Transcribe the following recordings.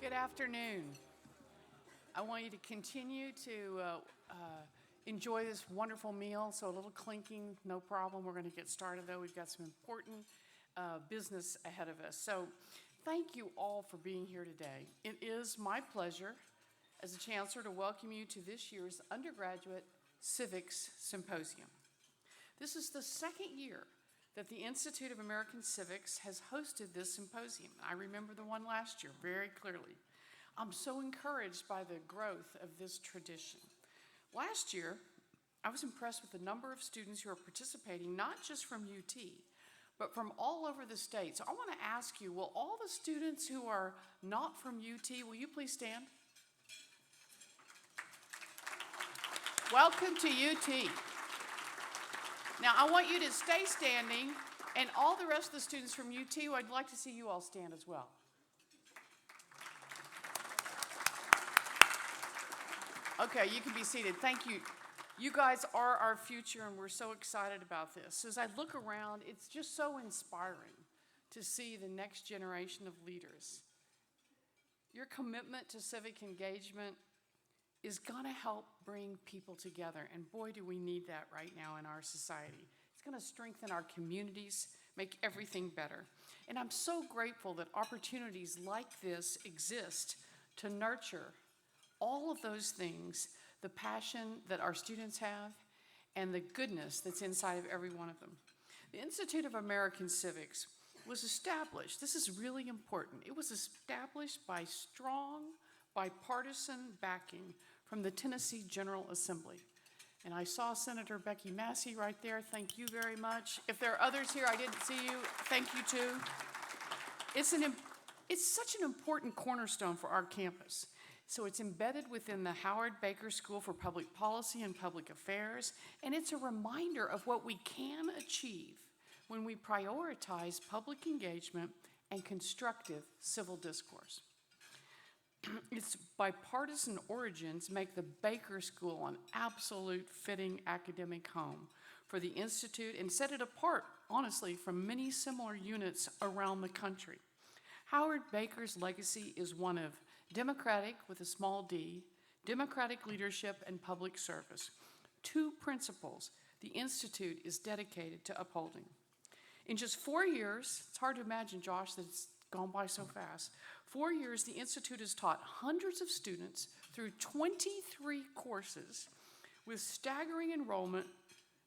Good afternoon. I want you to continue to enjoy this wonderful meal. So a little clinking, no problem. We're going to get started though. We've got some important business ahead of us. So thank you all for being here today. It is my pleasure as a chancellor to welcome you to this year's Undergraduate Civics Symposium. This is the second year that the Institute of American Civics has hosted this symposium. I remember the one last year very clearly. I'm so encouraged by the growth of this tradition. Last year, I was impressed with the number of students who are participating, not just from UT, but from all over the state. So I want to ask you, will all the students who are not from UT, will you please stand? Welcome to UT. Now, I want you to stay standing, and all the rest of the students from UT, I'd like to see you all stand as well. Okay, you can be seated. Thank you. You guys are our future, and we're so excited about this. As I look around, it's just so inspiring to see the next generation of leaders. Your commitment to civic engagement is going to help bring people together, and boy, do we need that right now in our society. It's going to strengthen our communities, make everything better. And I'm so grateful that opportunities like this exist to nurture all of those things, the passion that our students have, and the goodness that's inside of every one of them. The Institute of American Civics was established, this is really important, it was established by strong bipartisan backing from the Tennessee General Assembly. And I saw Senator Becky Massey right there. Thank you very much. If there are others here, I didn't see you. Thank you too. It's such an important cornerstone for our campus. So it's embedded within the Howard Baker School for Public Policy and Public Affairs, and it's a reminder of what we can achieve when we prioritize public engagement and constructive civil discourse. Its bipartisan origins make the Baker School an absolute fitting academic home for the Institute and set it apart, honestly, from many similar units around the country. Howard Baker's legacy is one of democratic, with a small d, democratic leadership and public service, two principles the Institute is dedicated to upholding. In just 4 years, it's hard to imagine, Josh, that it's gone by so fast. 4 years, the Institute has taught hundreds of students through 23 courses with staggering enrollment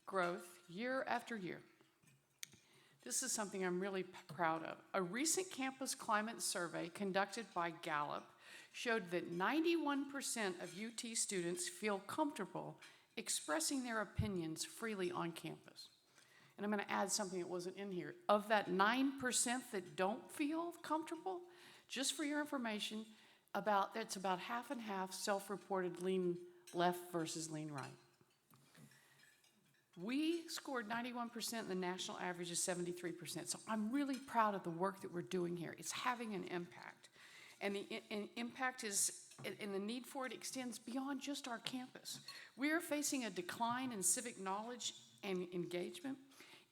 growth year after year. This is something I'm really proud of. A recent campus climate survey conducted by Gallup showed that 91% of UT students feel comfortable expressing their opinions freely on campus. And I'm going to add something that wasn't in here. Of that 9% that don't feel comfortable, just for your information, that's about half and half self-reported lean left versus lean right. We scored 91%, and the national average is 73%. So I'm really proud of the work that we're doing here. It's having an impact. And the impact is, and the need for it extends beyond just our campus. We are facing a decline in civic knowledge and engagement.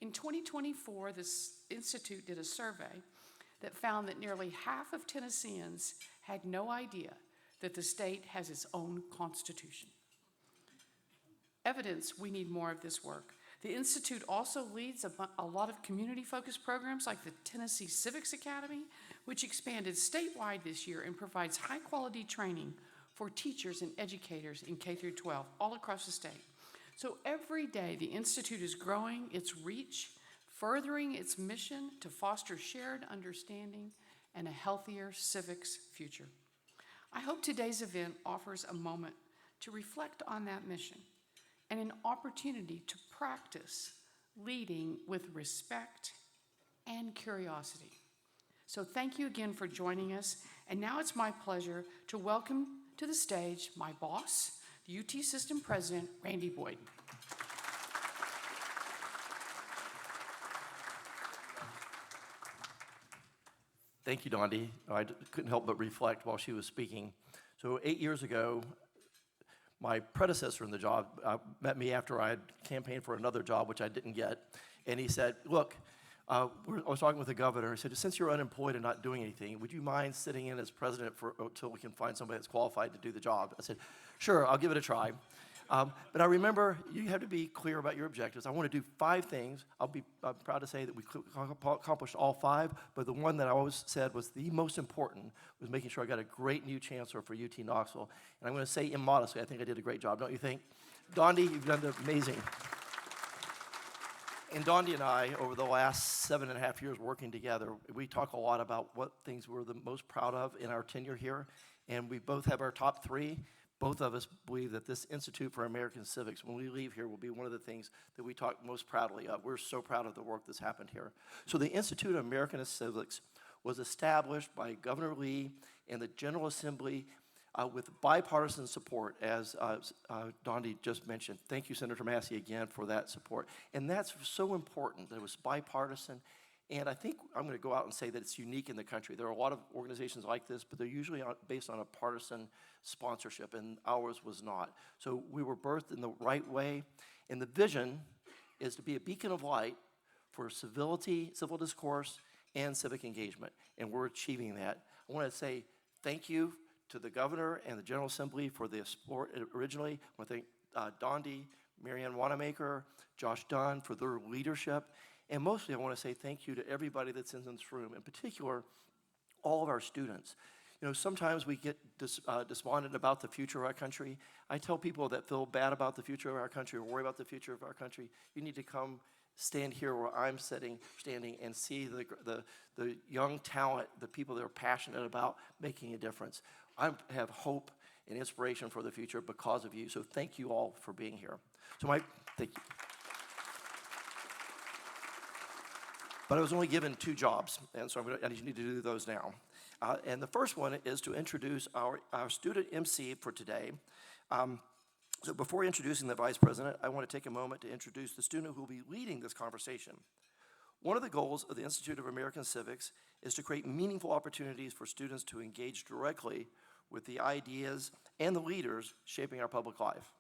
In 2024, this institute did a survey that found that nearly half of Tennesseans had no idea that the state has its own constitution. Evidence we need more of this work. The Institute also leads a lot of community-focused programs like the Tennessee Civics Academy, which expanded statewide this year and provides high-quality training for teachers and educators in K through 12 all across the state. So every day, the Institute is growing its reach, furthering its mission to foster shared understanding and a healthier civics future. I hope today's event offers a moment to reflect on that mission and an opportunity to practice leading with respect and curiosity. So thank you again for joining us. And now it's my pleasure to welcome to the stage my boss, the UT System President, Randy Boyd. Thank you, Dondi. I couldn't help but reflect while she was speaking. So 8 years ago, my predecessor in the job met me after I had campaigned for another job, which I didn't get. And he said, look, I was talking with the governor. He said, since you're unemployed and not doing anything, would you mind sitting in as president until we can find somebody that's qualified to do the job? I said, sure, I'll give it a try. But I remember you have to be clear about your objectives. I want to do 5 things. I'm proud to say that we accomplished all 5, but the one that I always said was the most important was making sure I got a great new chancellor for UT Knoxville. And I'm going to say immodestly, I think I did a great job, don't you think? Dondi, you've done amazing. And Dondi and I, over the last 7.5 years working together, we talk a lot about what things we're the most proud of in our tenure here, and we both have our top 3. Both of us believe that this Institute for American Civics, when we leave here, will be one of the things that we talk most proudly of. We're so proud of the work that's happened here. So the Institute of American Civics was established by Governor Lee and the General Assembly with bipartisan support, as Dondi just mentioned. Thank you, Senator Massey, again, for that support. And that's so important that it was bipartisan. And I think I'm going to go out and say that it's unique in the country. There are a lot of organizations like this, but they're usually based on a partisan sponsorship, and ours was not. So we were birthed in the right way, and the vision is to be a beacon of light for civility, civil discourse, and civic engagement, and we're achieving that. I want to say thank you to the governor and the General Assembly for the support originally. I want to thank Dondi, Marianne Wanamaker, Josh Dunn for their leadership. And mostly, I want to say thank you to everybody that's in this room, in particular, all of our students. You know, sometimes we get despondent about the future of our country. I tell people that feel bad about the future of our country or worry about the future of our country, you need to come stand here where I'm standing and see the young talent, the people that are passionate about making a difference. I have hope and inspiration for the future because of you, so thank you all for being here. So Mike, thank you. But I was only given 2 jobs, and so I need to do those now. And the first one is to introduce our student MC for today. So before introducing the Vice President, I want to take a moment to introduce the student who will be leading this conversation. One of the goals of the Institute of American Civics is to create meaningful opportunities for students to engage directly with the ideas and the leaders shaping our public life.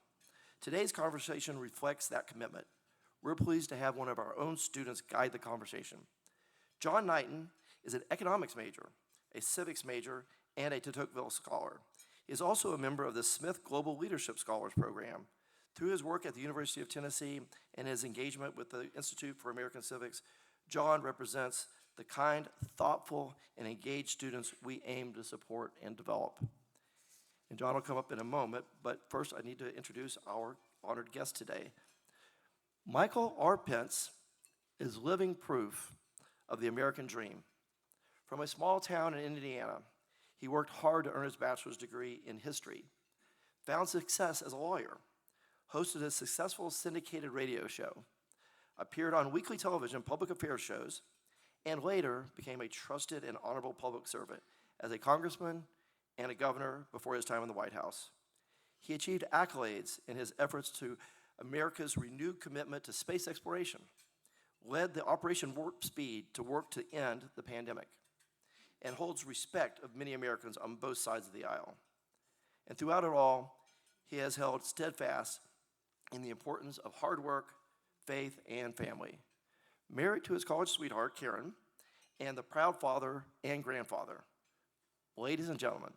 Today's conversation reflects that commitment. We're pleased to have one of our own students guide the conversation. John Knighton is an economics major, a civics major, and a de Tocqueville scholar. He is also a member of the Smith Global Leadership Scholars Program. Through his work at the University of Tennessee and his engagement with the Institute for American Civics, John represents the kind, thoughtful, and engaged students we aim to support and develop. And John will come up in a moment, but first I need to introduce our honored guest today. Michael R. Pence is living proof of the American dream. From a small town in Indiana, he worked hard to earn his bachelor's degree in history, found success as a lawyer, hosted a successful syndicated radio show, appeared on weekly television public affairs shows, and later became a trusted and honorable public servant as a congressman and a governor before his time in the White House. He achieved accolades in his efforts to America's renewed commitment to space exploration, led the Operation Warp Speed to work to end the pandemic, and holds respect of many Americans on both sides of the aisle. And throughout it all, he has held steadfast in the importance of hard work, faith, and family. Married to his college sweetheart, Karen, and the proud father and grandfather. Ladies and gentlemen,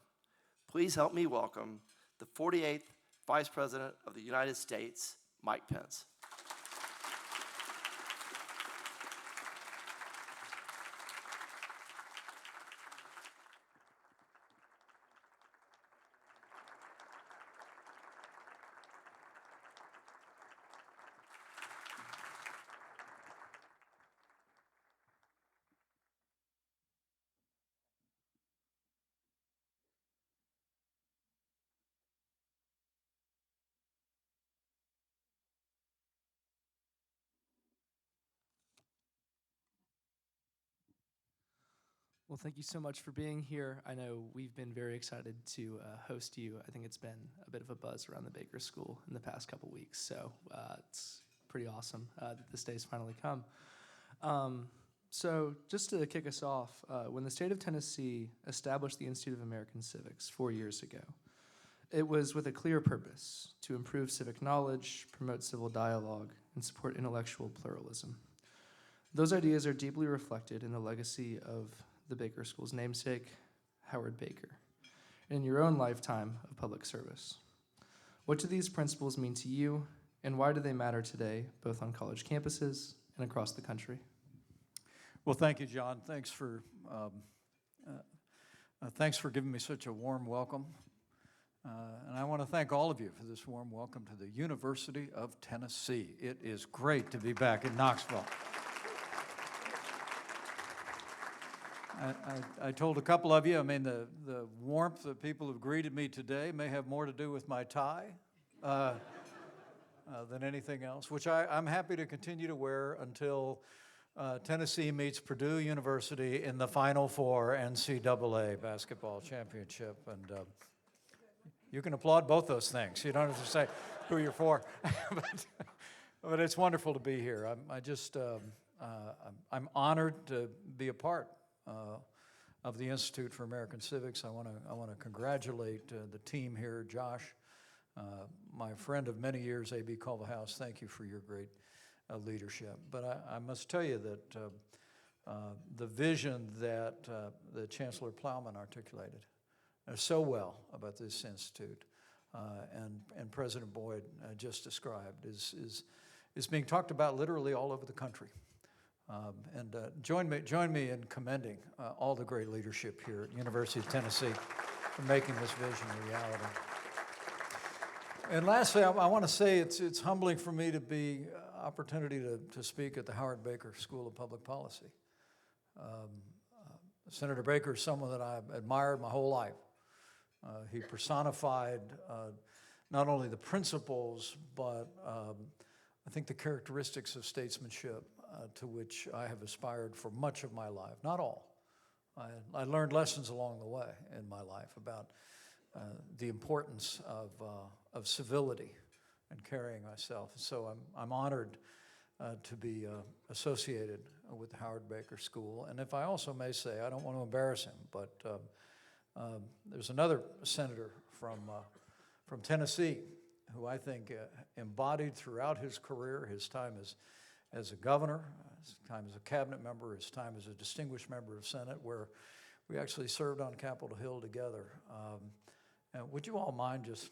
please help me welcome the 48th Vice President of the United States, Mike Pence. Well, thank you so much for being here. I know we've been very excited to host you. I think it's been a bit of a buzz around the Baker School in the past couple weeks, so it's pretty awesome that this day's finally come. So just to kick us off, when the state of Tennessee established the Institute of American Civics 4 years ago, it was with a clear purpose: to improve civic knowledge, promote civil dialogue, and support intellectual pluralism. Those ideas are deeply reflected in the legacy of the Baker School's namesake, Howard Baker, and in your own lifetime of public service. What do these principles mean to you, and why do they matter today, both on college campuses and across the country? Well, thank you, John. Thanks for giving me such a warm welcome. And I want to thank all of you for this warm welcome to the University of Tennessee. It is great to be back in Knoxville. I told a couple of you, I mean, the warmth that people have greeted me today may have more to do with my tie than anything else, which I'm happy to continue to wear until Tennessee meets Purdue University in the Final Four NCAA basketball championship. And you can applaud both those things. You don't have to say who you're for. but it's wonderful to be here. I'm honored to be a part of the Institute for American Civics. I want to congratulate the team here, Josh, my friend of many years, A.B. Culverhouse. Thank you for your great leadership. But I must tell you that the vision that the Chancellor Plowman articulated so well about this institute and President Boyd just described is being talked about literally all over the country. Join me in commending all the great leadership here at University of Tennessee for making this vision a reality. And lastly, I want to say it's humbling for me to be opportunity to speak at the Howard Baker School of Public Policy. Senator Baker is someone that I've admired my whole life. He personified not only the principles, but I think the characteristics of statesmanship to which I have aspired for much of my life. Not all. I learned lessons along the way in my life about the importance of civility and carrying myself. So I'm honored to be associated with the Howard Baker School. And if I also may say, I don't want to embarrass him, but there's another senator from Tennessee who I think embodied throughout his career, his time as a governor, his time as a cabinet member, his time as a distinguished member of Senate, where we actually served on Capitol Hill together. And would you all mind just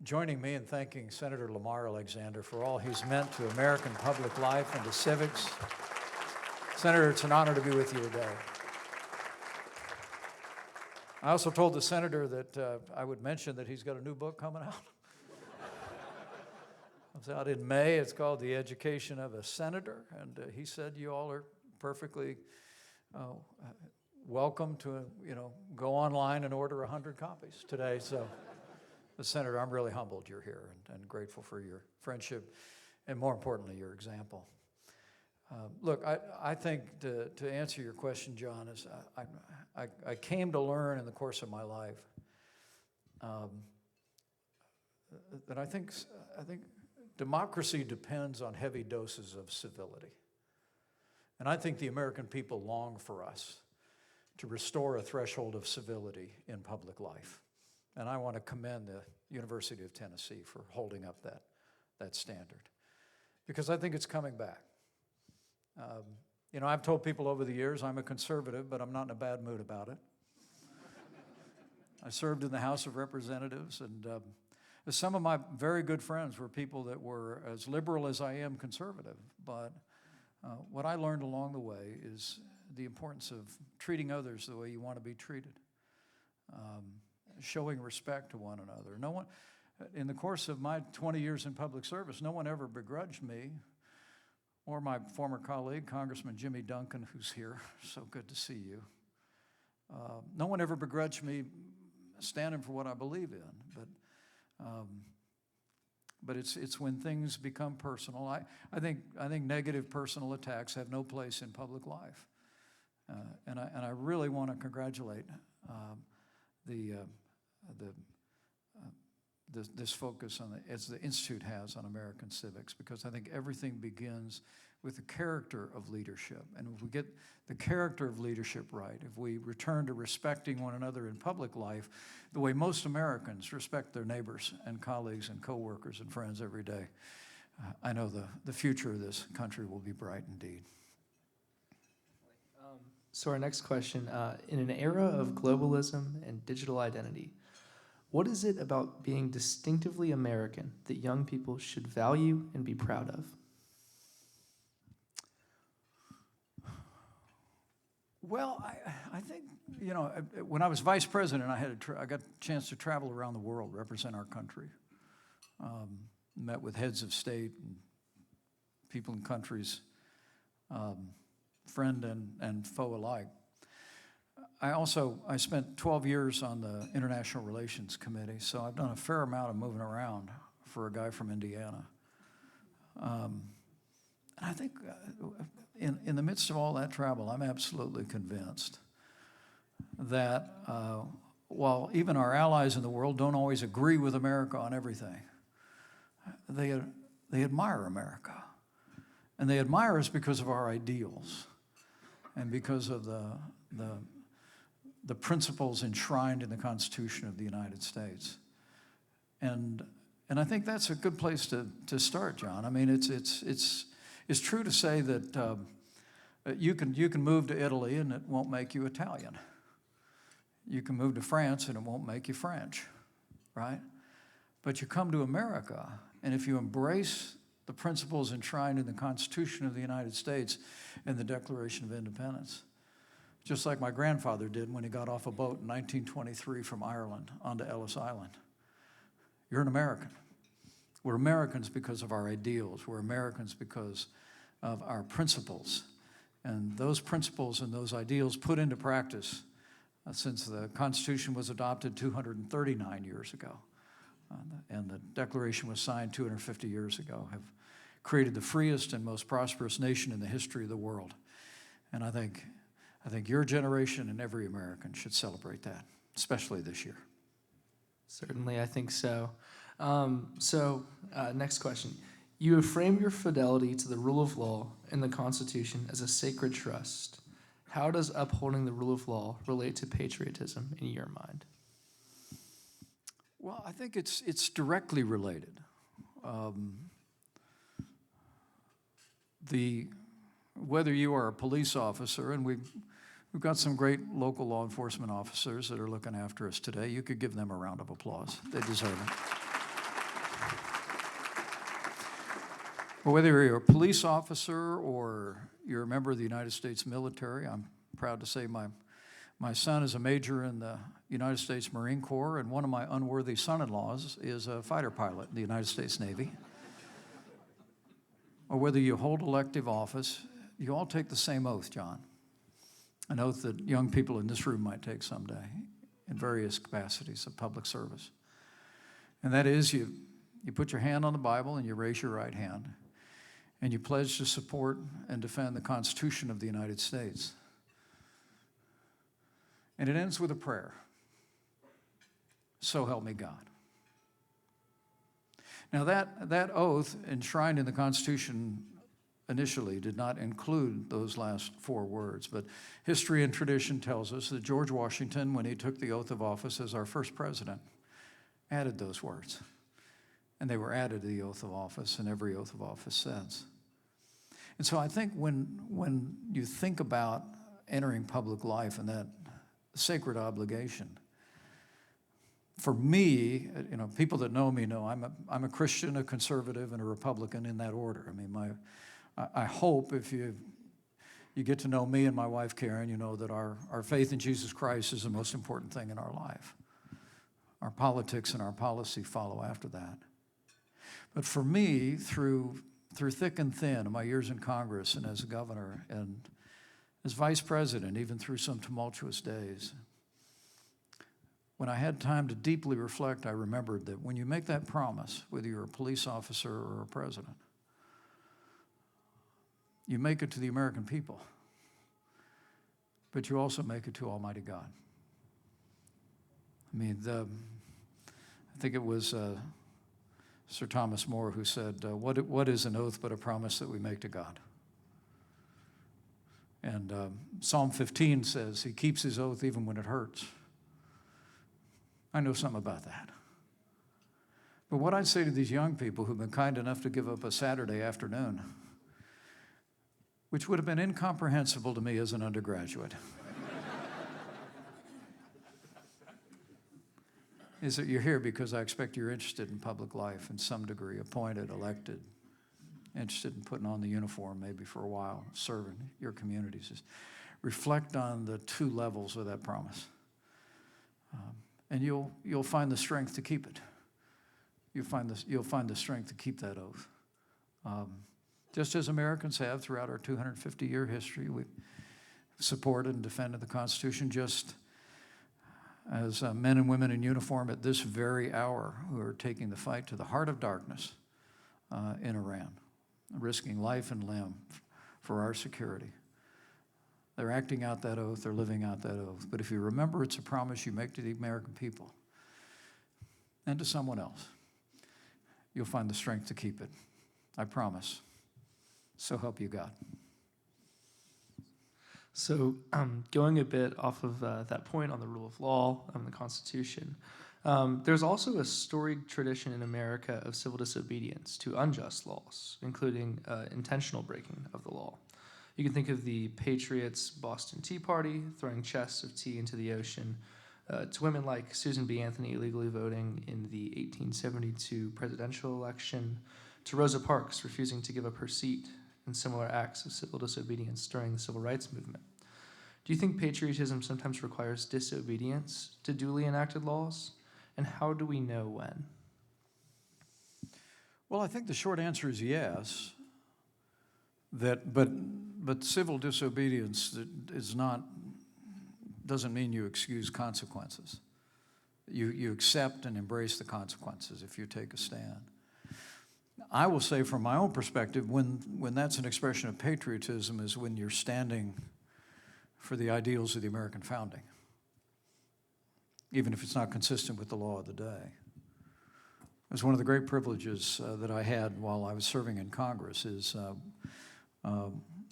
joining me in thanking Senator Lamar Alexander for all he's meant to American public life and to civics? Senator, it's an honor to be with you today. I also told the senator that I would mention that he's got a new book coming out. It's out in May. It's called The Education of a Senator, and he said you all are perfectly welcome to go online and order 100 copies today. So, Senator, I'm really humbled you're here and grateful for your friendship and, more importantly, your example. Look, I think to answer your question, John, is I came to learn in the course of my life that I think democracy depends on heavy doses of civility. And I think the American people long for us to restore a threshold of civility in public life. And I want to commend the University of Tennessee for holding up that standard, because I think it's coming back. I've told people over the years I'm a conservative, but I'm not in a bad mood about it. I served in the House of Representatives, and some of my very good friends were people that were as liberal as I am conservative. But what I learned along the way is the importance of treating others the way you want to be treated, showing respect to one another. No one, in the course of my 20 years in public service, no one ever begrudged me or my former colleague, Congressman Jimmy Duncan, who's here. So good to see you. No one ever begrudged me standing for what I believe in, but it's when things become personal. I think negative personal attacks have no place in public life, and I really want to congratulate this focus as the Institute has on American civics, because I think everything begins with the character of leadership. And if we get the character of leadership right, if we return to respecting one another in public life the way most Americans respect their neighbors and colleagues and coworkers and friends every day, I know the future of this country will be bright indeed. So our next question, in an era of globalism and digital identity, what is it about being distinctively American that young people should value and be proud of? Well, I think, when I was vice president, I got a chance to travel around the world, represent our country. Met with heads of state and people in countries, friend and foe alike. I spent 12 years on the International Relations Committee, so I've done a fair amount of moving around for a guy from Indiana. And I think in the midst of all that travel, I'm absolutely convinced that while even our allies in the world don't always agree with America on everything, they admire America. And they admire us because of our ideals and because of the principles enshrined in the Constitution of the United States. And I think that's a good place to start, John. I mean, it's true to say that you can move to Italy and it won't make you Italian. You can move to France and it won't make you French, right? But you come to America, and if you embrace the principles enshrined in the Constitution of the United States and the Declaration of Independence, just like my grandfather did when he got off a boat in 1923 from Ireland onto Ellis Island. You're an American. We're Americans because of our ideals. We're Americans because of our principles. And those principles and those ideals put into practice since the Constitution was adopted 239 years ago, and the Declaration was signed 250 years ago, have created the freest and most prosperous nation in the history of the world. And I think your generation and every American should celebrate that, especially this year. Certainly, I think so. Next question. You have framed your fidelity to the rule of law and the Constitution as a sacred trust. How does upholding the rule of law relate to patriotism in your mind? Well, I think it's directly related. Whether you are a police officer, and we've got some great local law enforcement officers that are looking after us today. You could give them a round of applause. They deserve it. But whether you're a police officer or you're a member of the United States military, I'm proud to say my son is a major in the United States Marine Corps, and one of my unworthy son-in-laws is a fighter pilot in the United States Navy. Or whether you hold elective office, you all take the same oath, John. An oath that young people in this room might take someday in various capacities of public service. And that is you put your hand on the Bible and you raise your right hand and you pledge to support and defend the Constitution of the United States. And it ends with a prayer. So help me God. Now that oath enshrined in the Constitution initially did not include those last four words, but history and tradition tells us that George Washington, when he took the oath of office as our first president, added those words. And they were added to the oath of office and every oath of office since. And so I think when you think about entering public life and that sacred obligation, for me, people that know me know I'm a Christian, a conservative, and a Republican in that order. I mean, I hope if you get to know me and my wife Karen, you know that our faith in Jesus Christ is the most important thing in our life. Our politics and our policy follow after that. But for me, through thick and thin, in my years in Congress and as a governor and as vice president, even through some tumultuous days, when I had time to deeply reflect, I remembered that when you make that promise, whether you're a police officer or a president, you make it to the American people, but you also make it to Almighty God. I mean, I think it was Sir Thomas More who said, what is an oath but a promise that we make to God? And Psalm 15 says he keeps his oath even when it hurts. I know something about that. But what I'd say to these young people who've been kind enough to give up a Saturday afternoon, which would have been incomprehensible to me as an undergraduate, is that you're here because I expect you're interested in public life in some degree, appointed, elected, interested in putting on the uniform maybe for a while, serving your communities. Just reflect on the two levels of that promise. And you'll find the strength to keep it. You'll find the strength to keep that oath. Just as Americans have throughout our 250-year history, we've supported and defended the Constitution, just as men and women in uniform at this very hour who are taking the fight to the heart of darkness in Iran, risking life and limb for our security. They're acting out that oath, they're living out that oath. But if you remember, it's a promise you make to the American people and to someone else, you'll find the strength to keep it. I promise. So help you God. So going a bit off of that point on the rule of law and the Constitution, there's also a storied tradition in America of civil disobedience to unjust laws, including intentional breaking of the law. You can think of the Patriots' Boston Tea Party, throwing chests of tea into the ocean, to women like Susan B. Anthony illegally voting in the 1872 presidential election, to Rosa Parks refusing to give up her seat, and similar acts of civil disobedience during the civil rights movement. Do you think patriotism sometimes requires disobedience to duly enacted laws? And how do we know when? Well, I think the short answer is yes. But civil disobedience doesn't mean you excuse consequences. You accept and embrace the consequences if you take a stand. I will say from my own perspective, when that's an expression of patriotism is when you're standing for the ideals of the American founding, even if it's not consistent with the law of the day. It was one of the great privileges that I had while I was serving in Congress is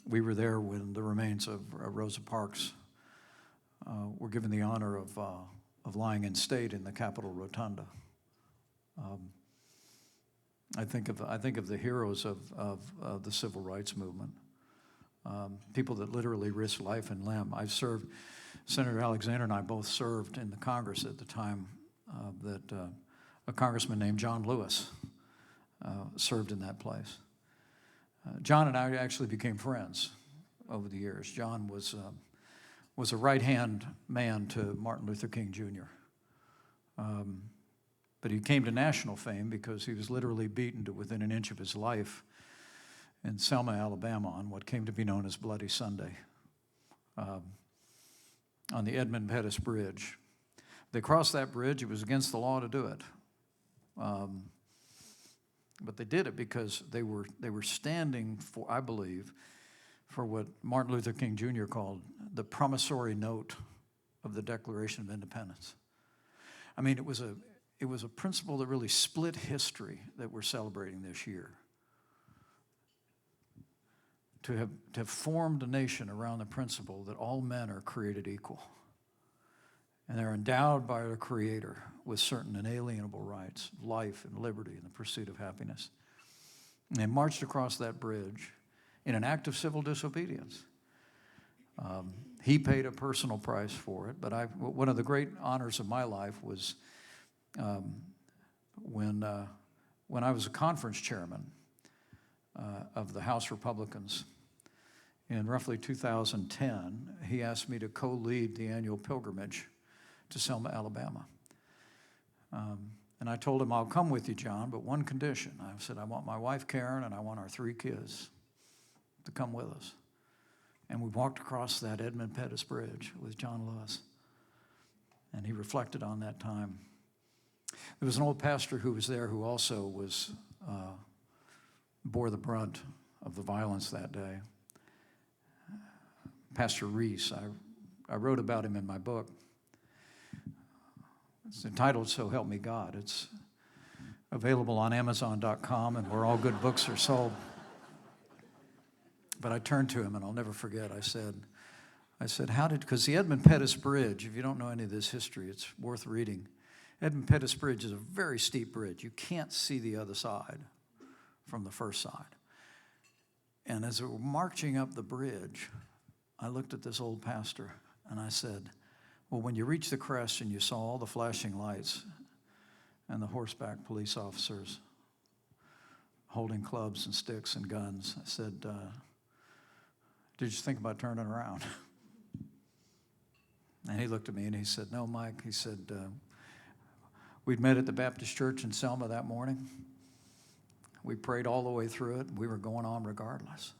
we were there when the remains of Rosa Parks were given the honor of lying in state in the Capitol Rotunda. I think of the heroes of the civil rights movement, people that literally risked life and limb. I've served, Senator Alexander and I both served in the Congress at the time that a congressman named John Lewis served in that place. John and I actually became friends over the years. John was a right-hand man to Martin Luther King Jr. But he came to national fame because he was literally beaten to within an inch of his life in Selma, Alabama, on what came to be known as Bloody Sunday, on the Edmund Pettus Bridge. They crossed that bridge. It was against the law to do it. But they did it because they were standing for, I believe, for what Martin Luther King Jr. called the promissory note of the Declaration of Independence. I mean, it was a principle that really split history that we're celebrating this year. To have formed a nation around the principle that all men are created equal. And they're endowed by their Creator with certain inalienable rights, life and liberty and the pursuit of happiness. And they marched across that bridge in an act of civil disobedience. He paid a personal price for it, but one of the great honors of my life was when I was a conference chairman of the House Republicans in roughly 2010, he asked me to co-lead the annual pilgrimage to Selma, Alabama. And I told him, I'll come with you, John, but one condition. I said, I want my wife, Karen, and I want our 3 kids to come with us. And we walked across that Edmund Pettus Bridge with John Lewis. And he reflected on that time. There was an old pastor who was there who also bore the brunt of the violence that day. Pastor Reese. I wrote about him in my book. It's entitled So Help Me God. It's available on Amazon.com and where all good books are sold. But I turned to him, and I'll never forget, I said, because the Edmund Pettus Bridge, if you don't know any of this history, it's worth reading. Edmund Pettus Bridge is a very steep bridge. You can't see the other side from the first side. And as we were marching up the bridge, I looked at this old pastor and I said, well, when you reach the crest and you saw all the flashing lights and the horseback police officers holding clubs and sticks and guns, I said, did you think about turning around? And he looked at me and he said, no, Mike, he said, we'd met at the Baptist church in Selma that morning. We prayed all the way through it. We were going on regardless.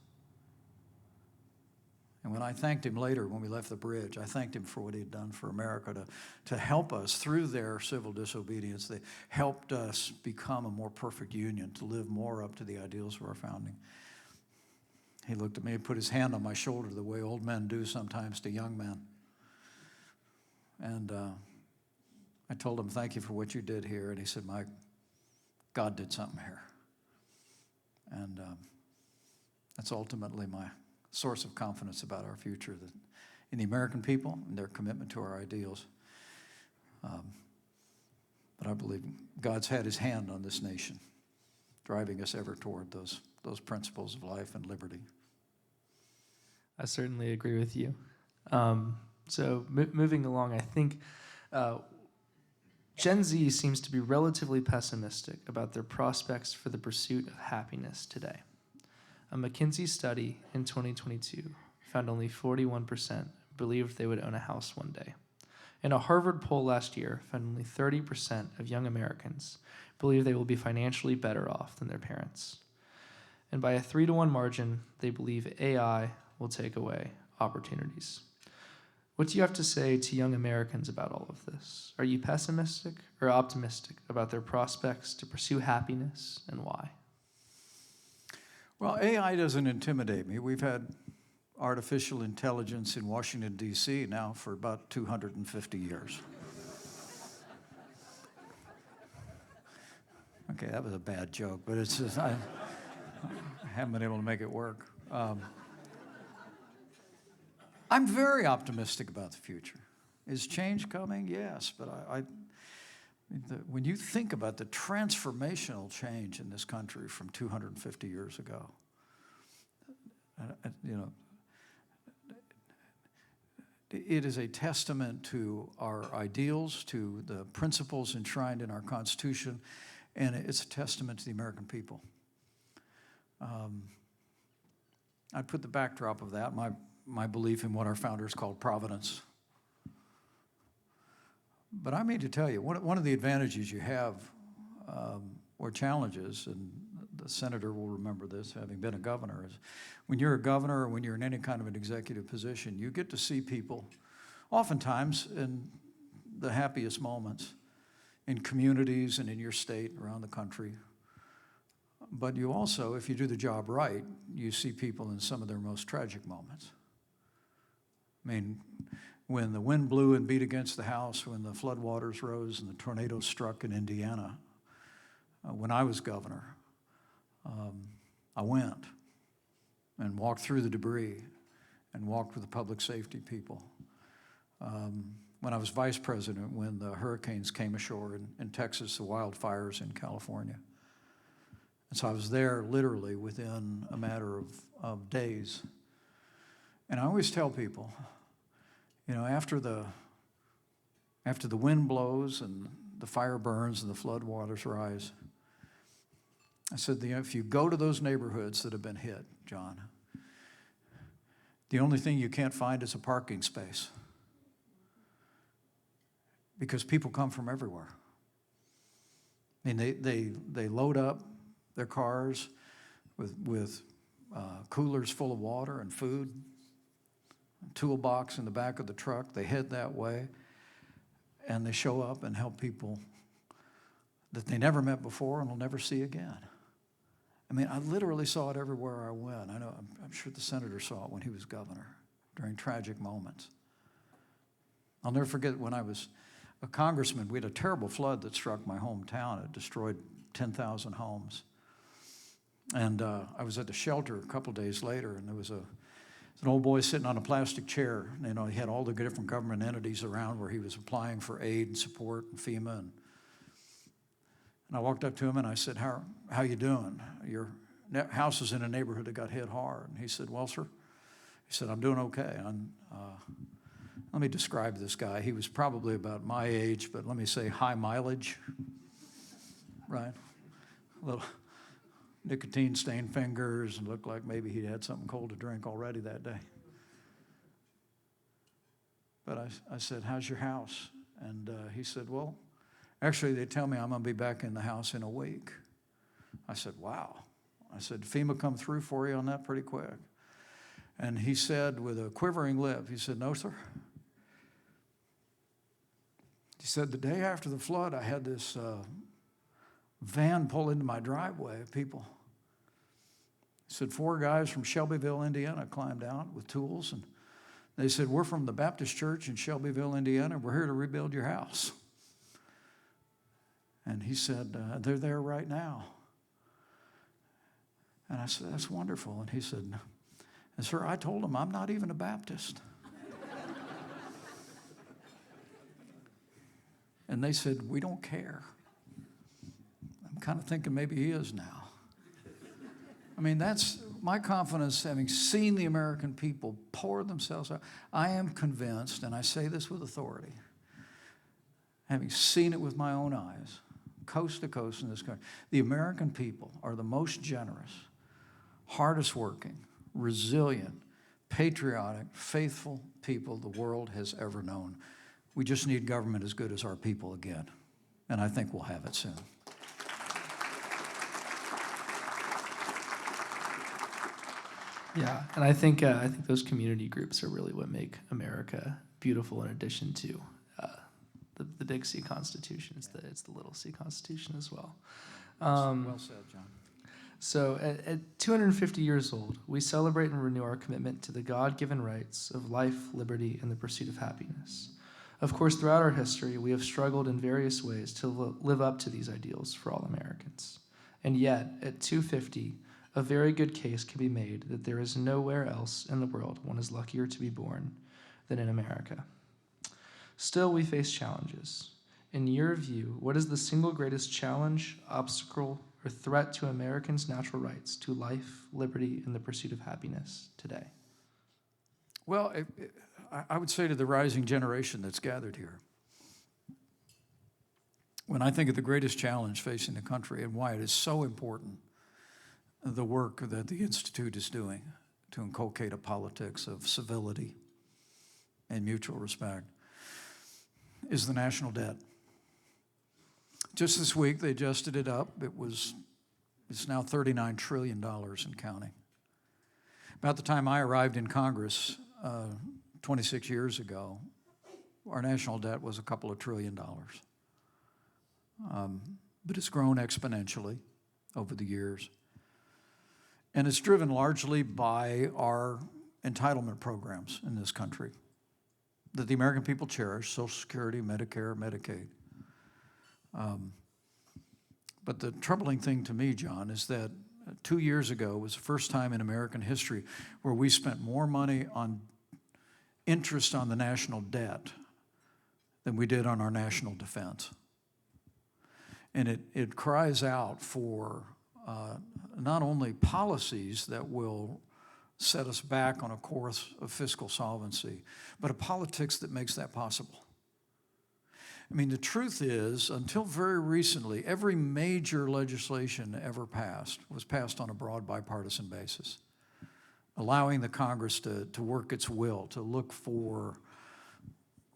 And when I thanked him later, when we left the bridge, I thanked him for what he had done for America to help us through their civil disobedience. They helped us become a more perfect union, to live more up to the ideals of our founding. He looked at me and put his hand on my shoulder the way old men do sometimes to young men. And I told him, thank you for what you did here. And he said, Mike, God did something here. And that's ultimately my source of confidence about our future, that in the American people and their commitment to our ideals. But I believe God's had his hand on this nation, driving us ever toward those principles of life and liberty. I certainly agree with you. So moving along, I think Gen Z seems to be relatively pessimistic about their prospects for the pursuit of happiness today. A McKinsey study in 2022 found only 41% believed they would own a house one day. And a Harvard poll last year found only 30% of young Americans believe they will be financially better off than their parents. And by a 3-to-1 margin, they believe AI will take away opportunities. What do you have to say to young Americans about all of this? Are you pessimistic or optimistic about their prospects to pursue happiness, and why? Well, AI doesn't intimidate me. We've had artificial intelligence in Washington, D.C. now for about 250 years. Okay, that was a bad joke, but it's just, I haven't been able to make it work. I'm very optimistic about the future. Is change coming? Yes, but when you think about the transformational change in this country from 250 years ago, it is a testament to our ideals, to the principles enshrined in our Constitution, and it's a testament to the American people. I'd put the backdrop of that, my belief in what our founders called providence. But I mean to tell you, one of the advantages you have, or challenges, and the senator will remember this, having been a governor, is when you're a governor or when you're in any kind of an executive position, you get to see people, oftentimes in the happiest moments, in communities and in your state around the country. But you also, if you do the job right, you see people in some of their most tragic moments. I mean, when the wind blew and beat against the house, when the floodwaters rose and the tornadoes struck in Indiana, when I was governor, I went and walked through the debris and walked with the public safety people. When I was vice president, when the hurricanes came ashore in Texas, the wildfires in California. And so I was there literally within a matter of days. And I always tell people, after the wind blows and the fire burns and the floodwaters rise, I said, if you go to those neighborhoods that have been hit, John, the only thing you can't find is a parking space, because people come from everywhere. I mean, they load up their cars with coolers full of water and food, toolbox in the back of the truck. They head that way, and they show up and help people that they never met before and will never see again. I mean, I literally saw it everywhere I went. I know, I'm sure the senator saw it when he was governor during tragic moments. I'll never forget when I was a congressman, we had a terrible flood that struck my hometown. It destroyed 10,000 homes. And I was at the shelter a couple days later, and there was an old boy sitting on a plastic chair. He had all the different government entities around where he was applying for aid and support and FEMA. And I walked up to him and I said, how you doing? houses in a neighborhood that got hit hard. And he said, well, sir, he said, I'm doing okay. Let me describe this guy. He was probably about my age, but let me say high mileage, right? A little nicotine-stained fingers and looked like maybe he'd had something cold to drink already that day. But I said, how's your house? And he said, well, actually, they tell me I'm going to be back in the house in a week. I said, wow. I said, FEMA come through for you on that pretty quick. And he said with a quivering lip, he said, no, sir. He said, the day after the flood, I had this van pull into my driveway of people. He said, 4 guys from Shelbyville, Indiana climbed out with tools, and they said, we're from the Baptist Church in Shelbyville, Indiana. We're here to rebuild your house. And he said, they're there right now. And I said, that's wonderful. And he said, and sir, I told him I'm not even a Baptist. And they said, we don't care. I'm kind of thinking maybe he is now. I mean, that's my confidence, having seen the American people pour themselves out. I am convinced, and I say this with authority, having seen it with my own eyes, coast to coast in this country, the American people are the most generous, hardest working, resilient, patriotic, faithful people the world has ever known. We just need government as good as our people again, and I think we'll have it soon. Yeah, and I think those community groups are really what make America beautiful. In addition to the big C Constitution, it's the little C Constitution as well. Well said, John. So at 250 years old, we celebrate and renew our commitment to the God-given rights of life, liberty, and the pursuit of happiness. Of course, throughout our history, we have struggled in various ways to live up to these ideals for all Americans. And yet, at 250, a very good case can be made that there is nowhere else in the world one is luckier to be born than in America. Still, we face challenges. In your view, what is the single greatest challenge, obstacle, or threat to Americans' natural rights to life, liberty, and the pursuit of happiness today? Well, I would say to the rising generation that's gathered here, when I think of the greatest challenge facing the country and why it is so important, the work that the Institute is doing to inculcate a politics of civility and mutual respect, is the national debt. Just this week, they adjusted it up. It's now $39 trillion and counting. About the time I arrived in Congress 26 years ago, our national debt was a couple of $1 trillion. But it's grown exponentially over the years. And it's driven largely by our entitlement programs in this country that the American people cherish: Social Security, Medicare, Medicaid. But the troubling thing to me, John, is that 2 years ago was the first time in American history where we spent more money on interest on the national debt than we did on our national defense. And it cries out for not only policies that will set us back on a course of fiscal solvency, but a politics that makes that possible. I mean, the truth is, until very recently, every major legislation ever passed was passed on a broad bipartisan basis, allowing the Congress to work its will, to look for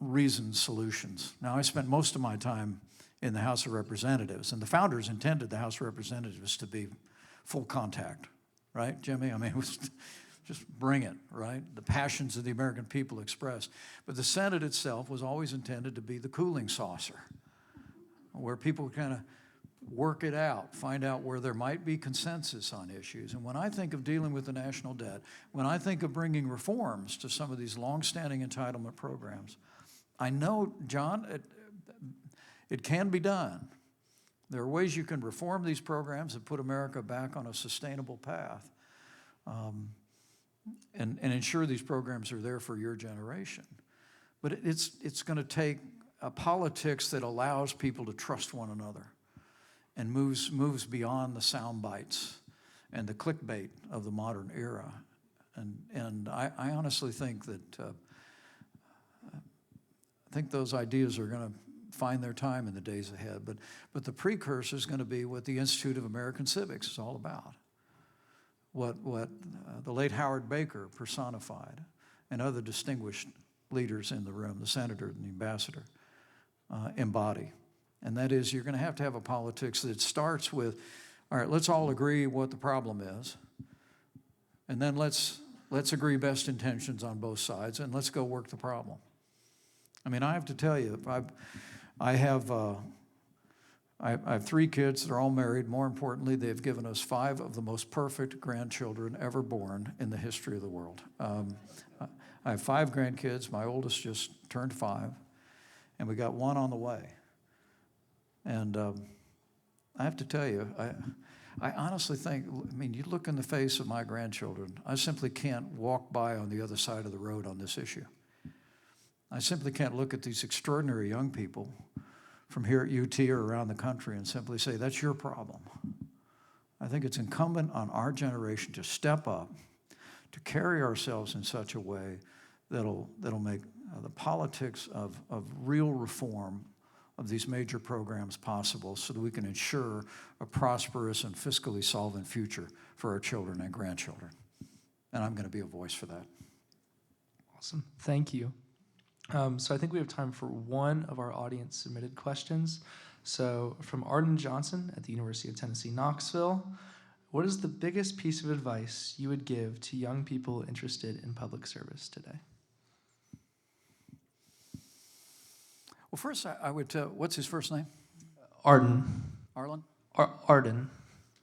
reasoned solutions. Now, I spent most of my time in the House of Representatives, and the founders intended the House of Representatives to be full contact, right, Jimmy? I mean, it was just bring it, right? The passions of the American people expressed. But the Senate itself was always intended to be the cooling saucer, where people kind of work it out, find out where there might be consensus on issues. And when I think of dealing with the national debt, when I think of bringing reforms to some of these longstanding entitlement programs, I know, John, it can be done. There are ways you can reform these programs and put America back on a sustainable path, and ensure these programs are there for your generation. But it's going to take a politics that allows people to trust one another and moves beyond the sound bites and the clickbait of the modern era. And I honestly think that I think those ideas are going to find their time in the days ahead. But the precursor is going to be what the Institute of American Civics is all about. What the late Howard Baker personified, and other distinguished leaders in the room, the senator and the ambassador, embody. And that is, you're going to have a politics that starts with, all right, let's all agree what the problem is, and then let's agree best intentions on both sides, and let's go work the problem. I mean, I have to tell you, I have 3 kids. They're all married. More importantly, they've given us 5 of the most perfect grandchildren ever born in the history of the world. I have 5 grandkids. My oldest just turned 5, and we got 1 on the way. And I have to tell you, I honestly think, I mean, you look in the face of my grandchildren, I simply can't walk by on the other side of the road on this issue. I simply can't look at these extraordinary young people from here at UT or around the country and simply say, that's your problem. I think it's incumbent on our generation to step up, to carry ourselves in such a way that'll make the politics of real reform of these major programs possible, so that we can ensure a prosperous and fiscally solvent future for our children and grandchildren. And I'm going to be a voice for that. Awesome. Thank you. So I think we have time for one of our audience submitted questions. So from Arden Johnson at the University of Tennessee, Knoxville, what is the biggest piece of advice you would give to young people interested in public service today? Well, first, I would tell, what's his first name? Arden. Arlen? Arden.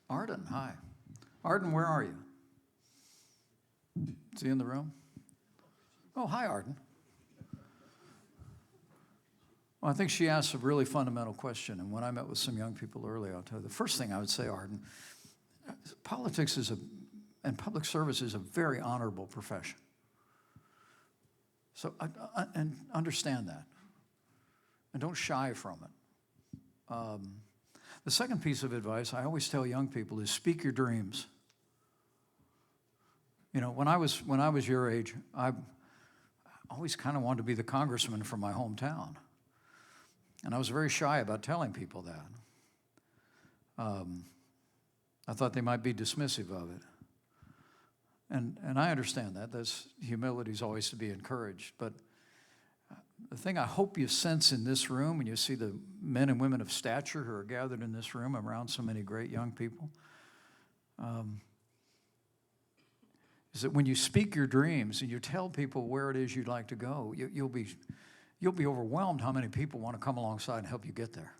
Arden, hi. Arden, where are you? Is he in the room? Oh, hi, Arden. Well, I think she asked a really fundamental question, and when I met with some young people earlier, I'll tell you, the first thing I would say, Arden, politics and public service is a very honorable profession. So, and understand that. And don't shy from it. The second piece of advice I always tell young people is speak your dreams. You know, when I was your age, I always kind of wanted to be the congressman from my hometown. And I was very shy about telling people that. I thought they might be dismissive of it. And I understand that. Humility is always to be encouraged. But the thing I hope you sense in this room, when you see the men and women of stature who are gathered in this room around so many great young people, is that when you speak your dreams and you tell people where it is you'd like to go, you'll be overwhelmed how many people want to come alongside and help you get there.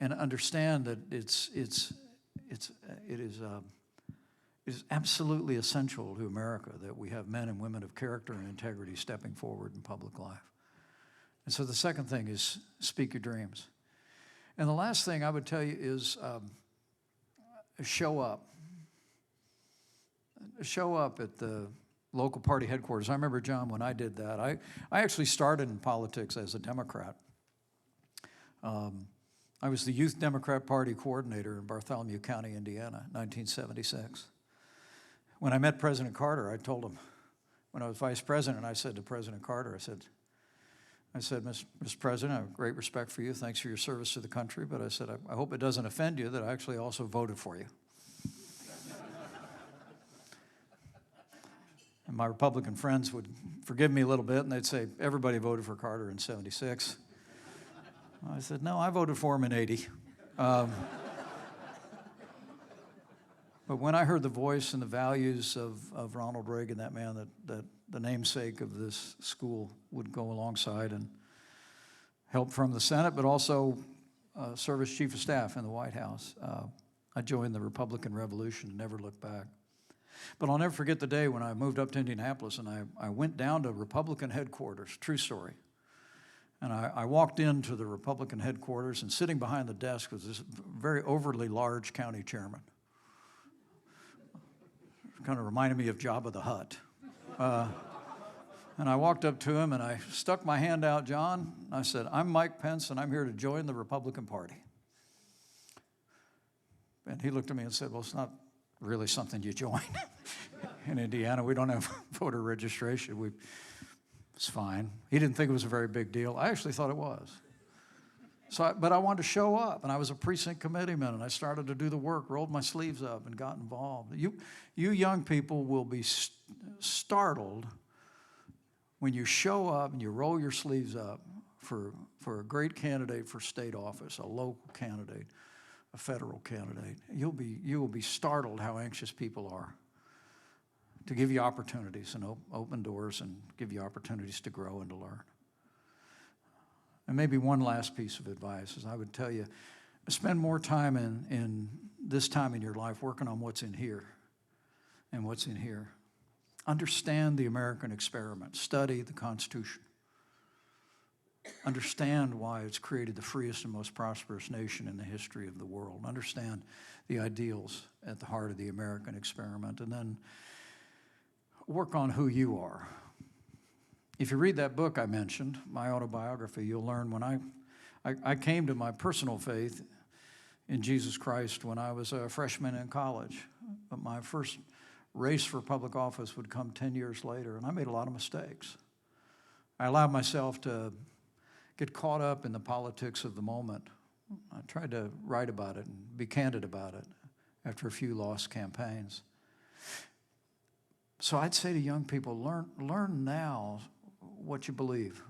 And understand that it is absolutely essential to America that we have men and women of character and integrity stepping forward in public life. And so the second thing is speak your dreams. And the last thing I would tell you is show up. Show up at the local party headquarters. I remember, John, when I did that, I actually started in politics as a Democrat. I was the Youth Democrat Party coordinator in Bartholomew County, Indiana, 1976. When I met President Carter, I told him, when I was vice president, I said to President Carter, I said, Mr. President, I have great respect for you. Thanks for your service to the country. But I said, I hope it doesn't offend you that I actually also voted for you. And my Republican friends would forgive me a little bit, and they'd say, everybody voted for Carter in 76. I said, no, I voted for him in 80. But when I heard the voice and the values of Ronald Reagan, that man that the namesake of this school would go alongside and help from the Senate, but also serve as chief of staff in the White House, I joined the Republican Revolution and never looked back. But I'll never forget the day when I moved up to Indianapolis and I went down to Republican headquarters, true story. And I walked into the Republican headquarters, and sitting behind the desk was this very overly large county chairman. Kind of reminded me of Jabba the Hutt. And I walked up to him and I stuck my hand out, John. I said, I'm Mike Pence and I'm here to join the Republican Party. And he looked at me and said, well, it's not really something you join. In Indiana, we don't have voter registration. It's fine. He didn't think it was a very big deal. I actually thought it was. But I wanted to show up, and I was a precinct committeeman, and I started to do the work, rolled my sleeves up, and got involved. You young people will be startled when you show up and you roll your sleeves up for a great candidate for state office, a local candidate, a federal candidate. You will be startled how anxious people are to give you opportunities and open doors and give you opportunities to grow and to learn. And maybe one last piece of advice is I would tell you, spend more time in this time in your life working on what's in here and what's in here. Understand the American experiment. Study the Constitution. Understand why it's created the freest and most prosperous nation in the history of the world. Understand the ideals at the heart of the American experiment. And then work on who you are. If you read that book I mentioned, my autobiography, you'll learn when I came to my personal faith in Jesus Christ when I was a freshman in college. But my first race for public office would come 10 years later, and I made a lot of mistakes. I allowed myself to get caught up in the politics of the moment. I tried to write about it and be candid about it after a few lost campaigns. So I'd say to young people, learn now what you believe.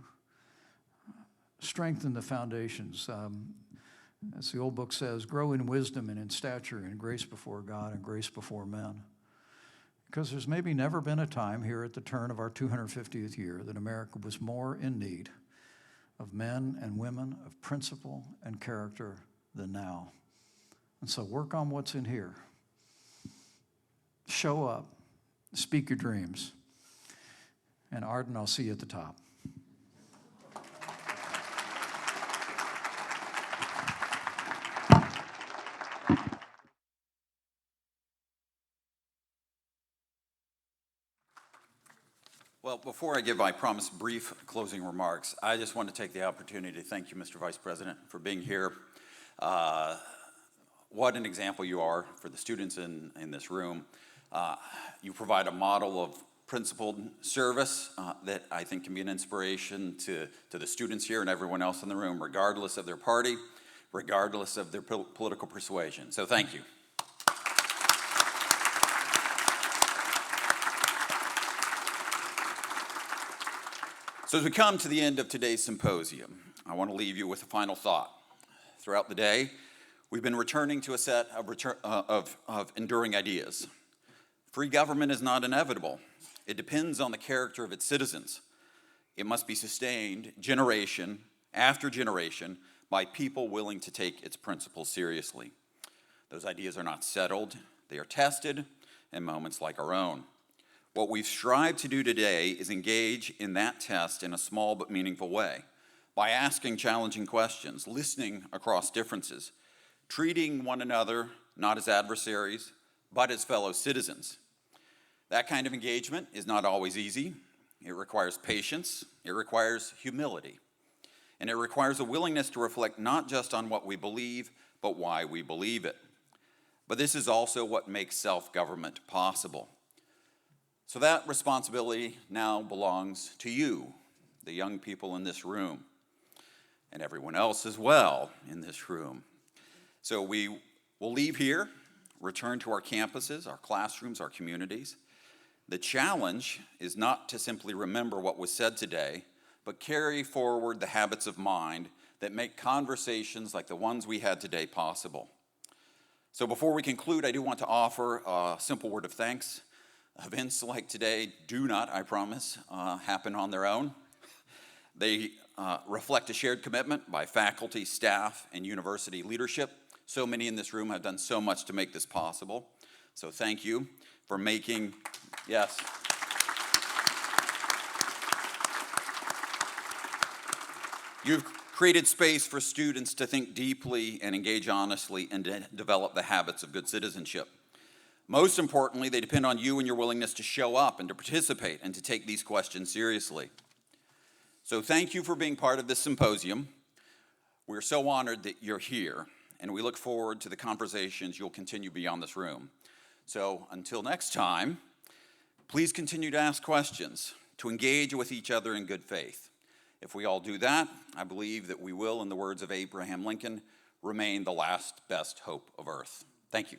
Strengthen the foundations. As the old book says, grow in wisdom and in stature and grace before God and grace before men. Because there's maybe never been a time here at the turn of our 250th year that America was more in need of men and women of principle and character than now. And so work on what's in here. Show up. Speak your dreams. And Arden, I'll see you at the top. Well, before I give my promised brief closing remarks, I just want to take the opportunity to thank you, Mr. Vice President, for being here. What an example you are for the students in this room. You provide a model of principled service that I think can be an inspiration to the students here and everyone else in the room, regardless of their party, regardless of their political persuasion. So thank you. So as we come to the end of today's symposium, I want to leave you with a final thought. Throughout the day, we've been returning to a set of enduring ideas. Free government is not inevitable. It depends on the character of its citizens. It must be sustained generation after generation by people willing to take its principles seriously. Those ideas are not settled. They are tested in moments like our own. What we've strived to do today is engage in that test in a small but meaningful way by asking challenging questions, listening across differences, treating one another not as adversaries, but as fellow citizens. That kind of engagement is not always easy. It requires patience, it requires humility, and it requires a willingness to reflect not just on what we believe, but why we believe it. But this is also what makes self-government possible. So that responsibility now belongs to you, the young people in this room, and everyone else as well in this room. So we will leave here, return to our campuses, our classrooms, our communities. The challenge is not to simply remember what was said today, but carry forward the habits of mind that make conversations like the ones we had today possible. So before we conclude, I do want to offer a simple word of thanks. Events like today do not, I promise, happen on their own. They reflect a shared commitment by faculty, staff, and university leadership. So many in this room have done so much to make this possible. So thank you for making, yes. You've created space for students to think deeply and engage honestly and to develop the habits of good citizenship. Most importantly, they depend on you and your willingness to show up and to participate and to take these questions seriously. So thank you for being part of this symposium. We're so honored that you're here, and we look forward to the conversations you'll continue beyond this room. So until next time, please continue to ask questions, to engage with each other in good faith. If we all do that, I believe that we will, in the words of Abraham Lincoln, remain the last best hope of earth. Thank you.